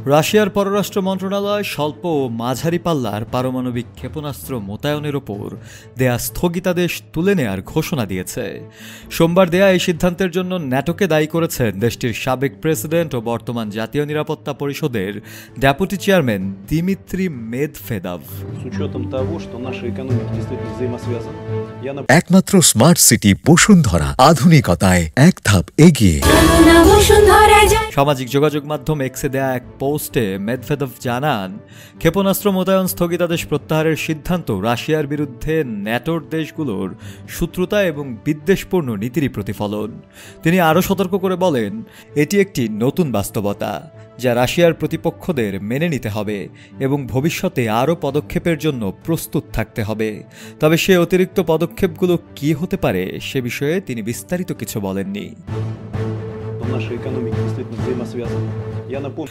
রাশিয়ার পররাষ্ট্র মন্ত্রণালয় স্বল্প ও মাঝারি পাল্লার পারমাণবিক ক্ষেপণাস্ত্র মোতায়েনের ওপর দেয়া স্থগিতাদেশ তুলে নেয়ার ঘোষণা দিয়েছে। সোমবার দেয়া এই সিদ্ধান্তের জন্য ন্যাটোকে দায়ী করেছেন দেশটির সাবেক প্রেসিডেন্ট ও বর্তমান জাতীয় নিরাপত্তা পরিষদের ডেপুটি চেয়ারম্যান দিমিত্রি মেদভেদেভ। একমাত্র স্মার্ট সিটি বসুন্ধরা, আধুনিকতায় এক ধাপ এগিয়ে। সামাজিক যোগাযোগ মাধ্যম এক্সে দেয়া এক পোস্টে মেদভেদেভ জানান, ক্ষেপণাস্ত্র মোতায়েন স্থগিতাদেশ প্রত্যাহারের সিদ্ধান্ত রাশিয়ার বিরুদ্ধে ন্যাটোর দেশগুলোর শত্রুতা এবং বিদ্বেষপূর্ণ নীতিরই প্রতিফলন। তিনি আরও সতর্ক করে বলেন, এটি একটি নতুন বাস্তবতা যা রাশিয়ার প্রতিপক্ষদের মেনে নিতে হবে এবং ভবিষ্যতে আরও পদক্ষেপের জন্য প্রস্তুত থাকতে হবে। তবে সে অতিরিক্ত পদক্ষেপগুলো কী হতে পারে সে বিষয়ে তিনি বিস্তারিত কিছু বলেননি।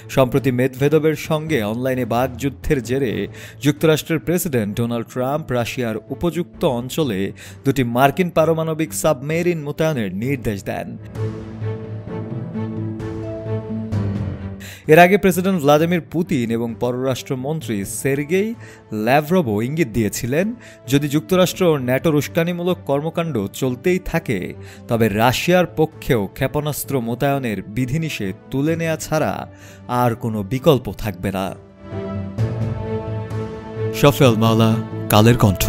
সম্প্রতি মেদভেদেবের সঙ্গে অনলাইনে বাকযুদ্ধের জেরে যুক্তরাষ্ট্রের প্রেসিডেন্ট ডোনাল্ড ট্রাম্প রাশিয়ার উপযুক্ত অঞ্চলে দুটি মার্কিন পারমাণবিক সাবমেরিন মোতায়েনের নির্দেশ দেন। এর আগে প্রেসিডেন্ট ভ্লাদিমির পুতিন এবং পররাষ্ট্রমন্ত্রী সের্গেই ল্যাভরভও ইঙ্গিত দিয়েছিলেন, যদি যুক্তরাষ্ট্র ও ন্যাটোর উস্কানিমূলক কর্মকাণ্ড চলতেই থাকে তবে রাশিয়ার পক্ষেও ক্ষেপণাস্ত্র মোতায়েনের বিধিনিষেধ তুলে নেওয়া ছাড়া আর কোনো বিকল্প থাকবে না। শফেল মাওলা, কালের কণ্ঠ।